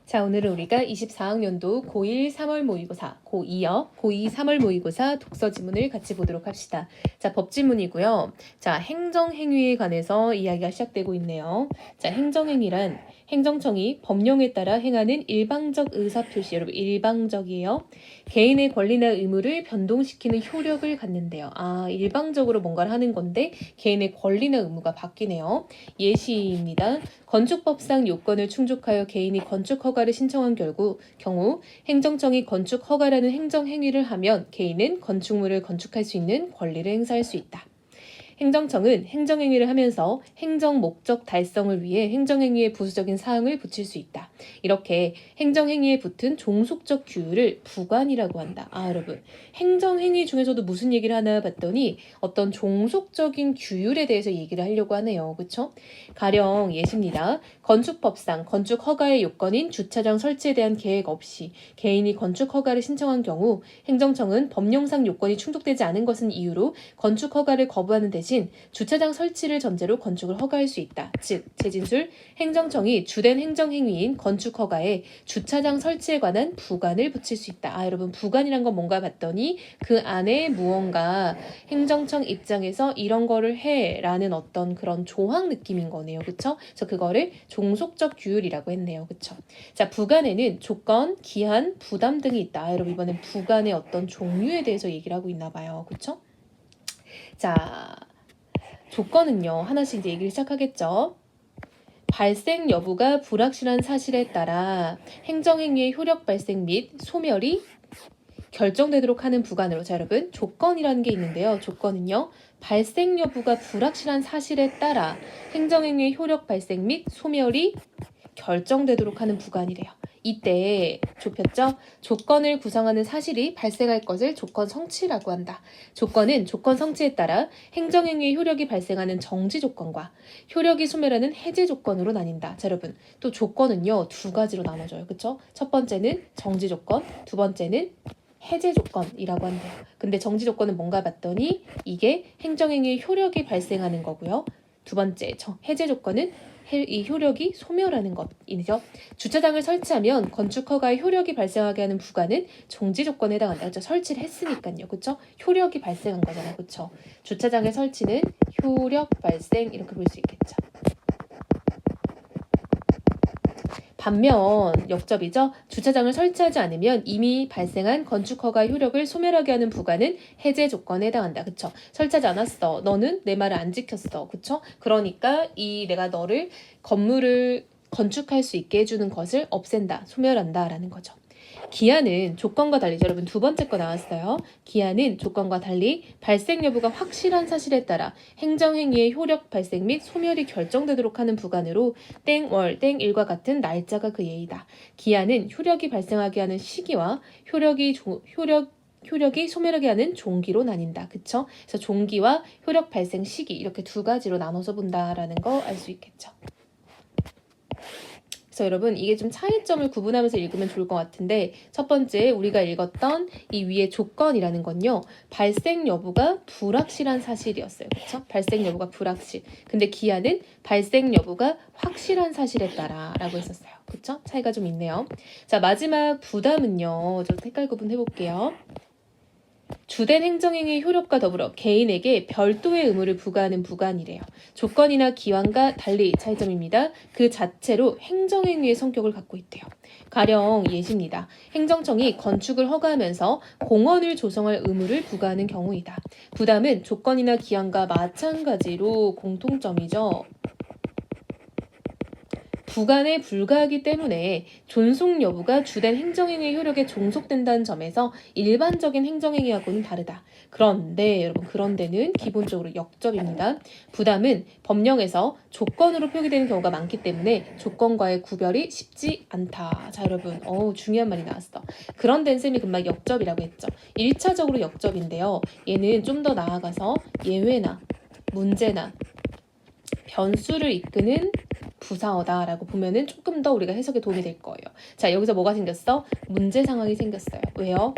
자, 오늘은 우리가 24학년도 고1 3월 모의고사, 고2 3월 모의고사 독서 지문을 같이 보도록 합시다. 자, 법지문이고요. 자, 행정행위에 관해서 이야기가 시작되고 있네요. 자, 행정행위란 행정청이 법령에 따라 행하는 일방적 의사표시, 여러분 일방적이에요. 개인의 권리나 의무를 변동시키는 효력을 갖는데요. 일방적으로 뭔가를 하는 건데 개인의 권리나 의무가 바뀌네요. 예시입니다. 건축법상 요건을 충족하여 개인이 건축 허가를 신청한 경우 행정청이 건축 허가라는 행정행위를 하면 개인은 건축물을 건축할 수 있는 권리를 행사할 수 있다. 행정청은 행정행위를 하면서 행정 목적 달성을 위해 행정행위에 부수적인 사항을 붙일 수 있다. 이렇게 행정행위에 붙은 종속적 규율을 부관이라고 한다. 여러분, 행정행위 중에서도 무슨 얘기를 하나 봤더니 어떤 종속적인 규율에 대해서 얘기를 하려고 하네요. 그렇죠? 가령 예시입니다. 건축법상 건축 허가의 요건인 주차장 설치에 대한 계획 없이 개인이 건축 허가를 신청한 경우 행정청은 법령상 요건이 충족되지 않은 것은 이유로 건축 허가를 거부하는 대신 주차장 설치를 전제로 건축을 허가할 수 있다. 즉, 재진술 행정청이 주된 행정행위인 건축 허가에 주차장 설치에 관한 부관을 붙일 수 있다. 여러분, 부관이란 건 뭔가 봤더니 그 안에 무언가 행정청 입장에서 이런 거를 해라는 어떤 그런 조항 느낌인 거네요. 그쵸? 그래서 그거를 종속적 규율이라고 했네요. 그쵸? 자, 부관에는 조건, 기한, 부담 등이 있다. 여러분, 이번엔 부관의 어떤 종류에 대해서 얘기를 하고 있나 봐요. 그쵸? 자, 조건은요, 하나씩 이제 얘기를 시작하겠죠. 발생 여부가 불확실한 사실에 따라 행정행위의 효력 발생 및 소멸이 결정되도록 하는 부관으로. 자, 여러분, 조건이라는 게 있는데요. 조건은요, 발생 여부가 불확실한 사실에 따라 행정행위의 효력 발생 및 소멸이 결정되도록 하는 부관이래요. 이때 좁혔죠? 조건을 구성하는 사실이 발생할 것을 조건 성취라고 한다. 조건은 조건 성취에 따라 행정행위의 효력이 발생하는 정지 조건과 효력이 소멸하는 해제 조건으로 나뉜다. 자, 여러분, 또 조건은요, 두 가지로 나눠져요. 그쵸? 첫 번째는 정지 조건, 두 번째는 해제 조건이라고 한대요. 근데 정지 조건은 뭔가 봤더니 이게 행정행위의 효력이 발생하는 거고요. 두 번째, 해제 조건은 이 효력이 소멸하는 것이죠. 주차장을 설치하면 건축 허가의 효력이 발생하게 하는 부관은 정지 조건에 해당한다. 그렇죠? 설치를 했으니까요. 그렇죠? 효력이 발생한 거잖아요. 그렇죠? 주차장의 설치는 효력 발생 이렇게 볼 수 있겠죠. 반면 역접이죠. 주차장을 설치하지 않으면 이미 발생한 건축허가의 효력을 소멸하게 하는 부관은 해제 조건에 해당한다. 그쵸? 설치하지 않았어. 너는 내 말을 안 지켰어. 그쵸? 그러니까 내가 너를 건물을 건축할 수 있게 해주는 것을 없앤다. 소멸한다. 라는 거죠. 기한은 조건과 달리, 여러분 두 번째 거 나왔어요. 기한은 조건과 달리 발생 여부가 확실한 사실에 따라 행정행위의 효력 발생 및 소멸이 결정되도록 하는 부관으로 땡월, 땡일과 같은 날짜가 그 예이다. 기한은 효력이 발생하게 하는 시기와 효력이 소멸하게 하는 종기로 나뉜다. 그쵸? 그래서 종기와 효력 발생 시기 이렇게 두 가지로 나눠서 본다라는 거 알 수 있겠죠. 그래서 여러분 이게 좀 차이점을 구분하면서 읽으면 좋을 것 같은데, 첫 번째 우리가 읽었던 이 위에 조건이라는 건요, 발생 여부가 불확실한 사실이었어요. 그렇죠? 발생 여부가 불확실. 근데 기한은 발생 여부가 확실한 사실에 따라 라고 했었어요. 그렇죠? 차이가 좀 있네요. 자, 마지막 부담은요, 저 색깔 구분 해볼게요. 주된 행정행위의 효력과 더불어 개인에게 별도의 의무를 부과하는 부관이래요. 조건이나 기한과 달리 차이점입니다. 그 자체로 행정행위의 성격을 갖고 있대요. 가령 예시입니다. 행정청이 건축을 허가하면서 공원을 조성할 의무를 부과하는 경우이다. 부담은 조건이나 기한과 마찬가지로 공통점이죠. 부관에 불과하기 때문에 존속 여부가 주된 행정행위의 효력에 종속된다는 점에서 일반적인 행정행위하고는 다르다. 그런데 여러분, 그런데는 기본적으로 역접입니다. 부담은 법령에서 조건으로 표기되는 경우가 많기 때문에 조건과의 구별이 쉽지 않다. 자, 여러분, 중요한 말이 나왔어. 그런데 쌤이 금방 역접이라고 했죠. 1차적으로 역접인데요. 얘는 좀 더 나아가서 예외나 문제나 변수를 이끄는 부사어다라고 보면은 조금 더 우리가 해석에 도움이 될 거예요. 자, 여기서 뭐가 생겼어? 문제 상황이 생겼어요. 왜요?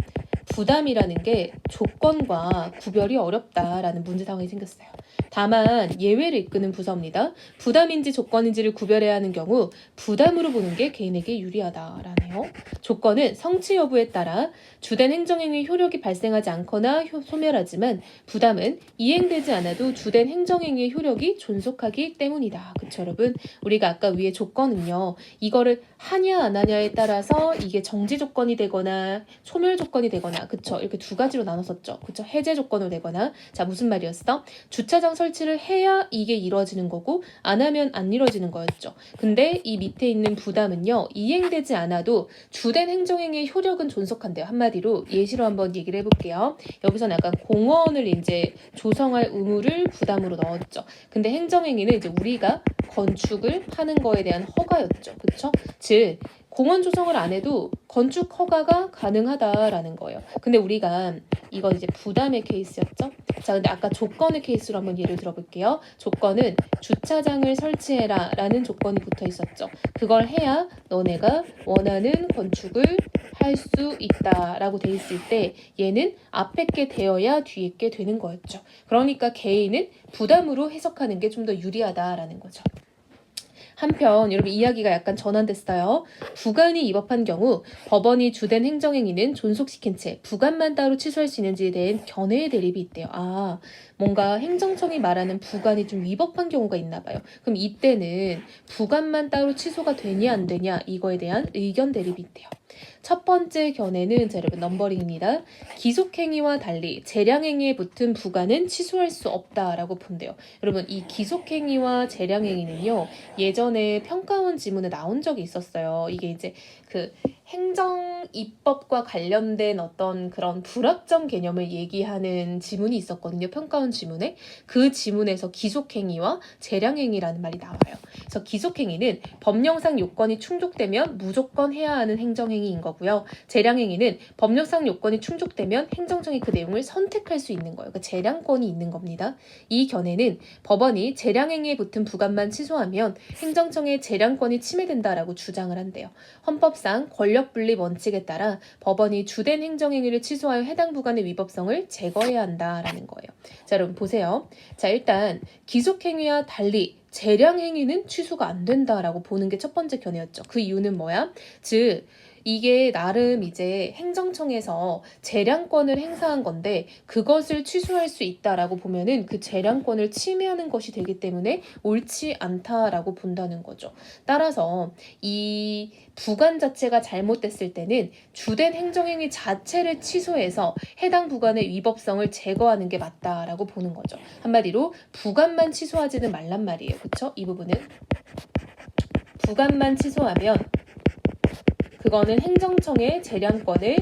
부담이라는 게 조건과 구별이 어렵다라는 문제 상황이 생겼어요. 다만 예외를 이끄는 부서입니다. 부담인지 조건인지를 구별해야 하는 경우 부담으로 보는 게 개인에게 유리하다라네요. 조건은 성취 여부에 따라 주된 행정행위 효력이 발생하지 않거나 소멸하지만 부담은 이행되지 않아도 주된 행정행위의 효력이 존속하기 때문이다. 그쵸 여러분? 우리가 아까 위에 조건은요. 이거를 하냐 안 하냐에 따라서 이게 정지 조건이 되거나 소멸 조건이 되거나 그쵸? 이렇게 두 가지로 나눴었죠. 그쵸? 해제 조건으로 되거나 자 무슨 말이었어? 주차장 설치를 해야 이게 이루어지는 거고 안 하면 안 이루어지는 거였죠. 근데 이 밑에 있는 부담은요. 이행되지 않아도 주된 행정행위의 효력은 존속한대요. 한마디로 예시로 한번 얘기를 해볼게요. 여기서는 약간 공원을 이제 조성할 의무를 부담으로 넣었죠. 근데 행정행위는 이제 우리가 건축을 하는 거에 대한 허가였죠. 그쵸? 즉 공원 조성을 안 해도 건축 허가가 가능하다라는 거예요. 근데 우리가 이건 이제 부담의 케이스였죠. 자, 근데 아까 조건의 케이스로 한번 예를 들어볼게요. 조건은 주차장을 설치해라 라는 조건이 붙어 있었죠. 그걸 해야 너네가 원하는 건축을 할 수 있다라고 돼 있을 때 얘는 앞에 게 되어야 뒤에 게 되는 거였죠. 그러니까 개인은 부담으로 해석하는 게 좀 더 유리하다라는 거죠. 한편 여러분 이야기가 약간 전환됐어요. 부관이 위법한 경우 법원이 주된 행정행위는 존속시킨 채 부관만 따로 취소할 수 있는지에 대한 견해의 대립이 있대요. 아, 뭔가 행정청이 말하는 부관이 좀 위법한 경우가 있나 봐요. 그럼 이때는 부관만 따로 취소가 되냐 안 되냐 이거에 대한 의견 대립이 있대요. 첫 번째 견해는 자 여러분 넘버링입니다. 기속행위와 달리 재량행위에 붙은 부관은 취소할 수 없다라고 본대요. 여러분 이 기속행위와 재량행위는요. 예전에 평가원 지문에 나온 적이 있었어요. 이게 이제 그 행정 입법과 관련된 어떤 그런 불확정 개념을 얘기하는 지문이 있었거든요. 평가원 지문에. 그 지문에서 기속행위와 재량행위라는 말이 나와요. 그래서 기속행위는 법령상 요건이 충족되면 무조건 해야 하는 행정행위인 거고요. 재량행위는 법령상 요건이 충족되면 행정청이 그 내용을 선택할 수 있는 거예요. 그러니까 재량권이 있는 겁니다. 이 견해는 법원이 재량행위에 붙은 부관만 취소하면 행정청의 재량권이 침해된다라고 주장을 한대요. 헌법상 권력분립 원칙에 따라 법원이 주된 행정행위를 취소하여 해당 부관의 위법성을 제거해야 한다라는 거예요. 자, 여러분 보세요. 자, 일단 기속행위와 달리 재량행위는 취소가 안 된다라고 보는 게 첫 번째 견해였죠. 그 이유는 뭐야? 즉 이게 나름 이제 행정청에서 재량권을 행사한 건데 그것을 취소할 수 있다라고 보면은 그 재량권을 침해하는 것이 되기 때문에 옳지 않다라고 본다는 거죠. 따라서 이 부관 자체가 잘못됐을 때는 주된 행정행위 자체를 취소해서 해당 부관의 위법성을 제거하는 게 맞다라고 보는 거죠. 한마디로 부관만 취소하지는 말란 말이에요. 그쵸? 이 부분은 부관만 취소하면 그거는 행정청의 재량권을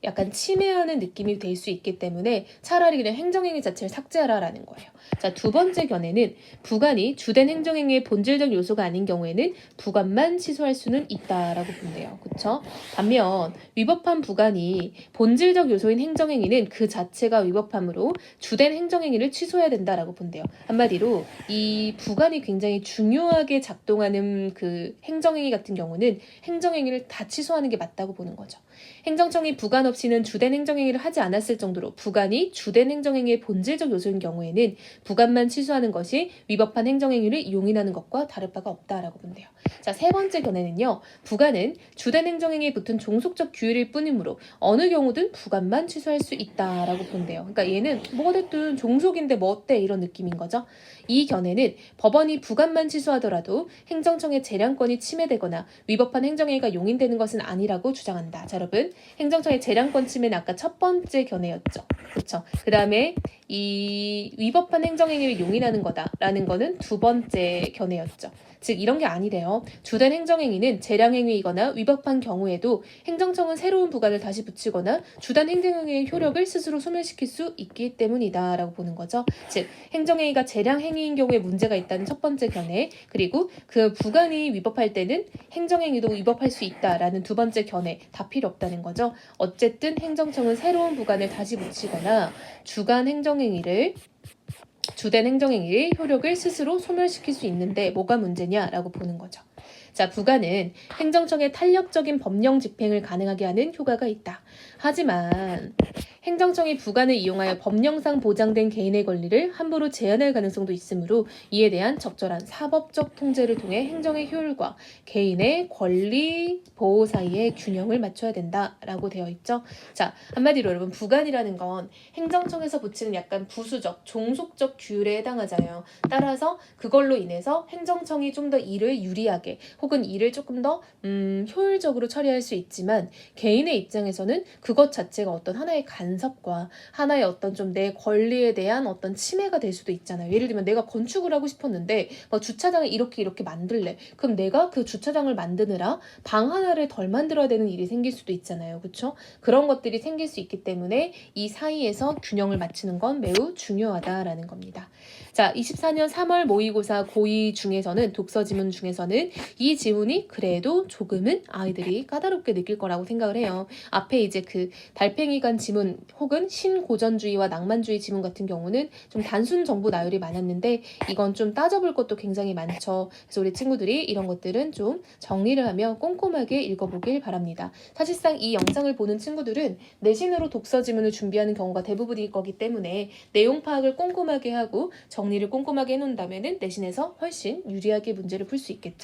약간 침해하는 느낌이 될 수 있기 때문에 차라리 그냥 행정행위 자체를 삭제하라라는 거예요. 자, 두 번째 견해는 부관이 주된 행정행위의 본질적 요소가 아닌 경우에는 부관만 취소할 수는 있다라고 본대요. 그렇죠? 반면 위법한 부관이 본질적 요소인 행정행위는 그 자체가 위법함으로 주된 행정행위를 취소해야 된다라고 본대요. 한마디로 이 부관이 굉장히 중요하게 작동하는 그 행정행위 같은 경우는 행정행위를 다 취소하는 게 맞다고 보는 거죠. 행정청이 부관 없이는 주된 행정행위를 하지 않았을 정도로 부관이 주된 행정행위의 본질적 요소인 경우에는 부관만 취소하는 것이 위법한 행정행위를 용인하는 것과 다를 바가 없다라고 본대요. 자, 세 번째 견해는요. 부관은 주된 행정행위에 붙은 종속적 규율일 뿐이므로 어느 경우든 부관만 취소할 수 있다라고 본대요. 그러니까 얘는 뭐가 됐든 종속인데 뭐 어때 이런 느낌인 거죠. 이 견해는 법원이 부관만 취소하더라도 행정청의 재량권이 침해되거나 위법한 행정행위가 용인되는 것은 아니라고 주장한다. 자, 여러분 행정청의 재량권 침해는 아까 첫 번째 견해였죠. 그렇죠. 그 다음에 이 위법한 행정행위를 용인하는 거다라는 거는 두 번째 견해였죠. 즉 이런 게 아니래요. 주된 행정행위는 재량행위이거나 위법한 경우에도 행정청은 새로운 부관을 다시 붙이거나 주된 행정행위의 효력을 스스로 소멸시킬 수 있기 때문이다 라고 보는 거죠. 즉 행정행위가 재량행위인 경우에 문제가 있다는 첫 번째 견해, 그리고 그 부관이 위법할 때는 행정행위도 위법할 수 있다라는 두 번째 견해 다 필요 없다는 거죠. 어쨌든 행정청은 새로운 부관을 다시 붙이거나 주된 행정행위의 효력을 스스로 소멸시킬 수 있는데 뭐가 문제냐라고 보는 거죠. 자, 부관은 행정청의 탄력적인 법령 집행을 가능하게 하는 효과가 있다. 하지만 행정청이 부관을 이용하여 법령상 보장된 개인의 권리를 함부로 제한할 가능성도 있으므로 이에 대한 적절한 사법적 통제를 통해 행정의 효율과 개인의 권리 보호 사이의 균형을 맞춰야 된다라고 되어 있죠. 자, 한마디로 여러분 부관이라는 건 행정청에서 붙이는 약간 부수적, 종속적 규율에 해당하잖아요. 따라서 그걸로 인해서 행정청이 좀 더 일을 유리하게 혹은 일을 조금 더 효율적으로 처리할 수 있지만 개인의 입장에서는 그것 자체가 어떤 하나의 간섭과 하나의 어떤 좀 내 권리에 대한 어떤 침해가 될 수도 있잖아요. 예를 들면 내가 건축을 하고 싶었는데 뭐 주차장을 이렇게 만들래. 그럼 내가 그 주차장을 만드느라 방 하나를 덜 만들어야 되는 일이 생길 수도 있잖아요. 그렇죠? 그런 것들이 생길 수 있기 때문에 이 사이에서 균형을 맞추는 건 매우 중요하다라는 겁니다. 자, 24년 3월 모의고사 고2 중에서는 독서 지문 중에서는 이 지문이 그래도 조금은 아이들이 까다롭게 느낄 거라고 생각을 해요. 앞에 이제 그 달팽이관 지문 혹은 신고전주의와 낭만주의 지문 같은 경우는 좀 단순 정보 나열이 많았는데 이건 좀 따져볼 것도 굉장히 많죠. 그래서 우리 친구들이 이런 것들은 좀 정리를 하며 꼼꼼하게 읽어보길 바랍니다. 사실상 이 영상을 보는 친구들은 내신으로 독서 지문을 준비하는 경우가 대부분일 거기 때문에 내용 파악을 꼼꼼하게 하고 정리를 꼼꼼하게 해놓는다면 내신에서 훨씬 유리하게 문제를 풀 수 있겠죠.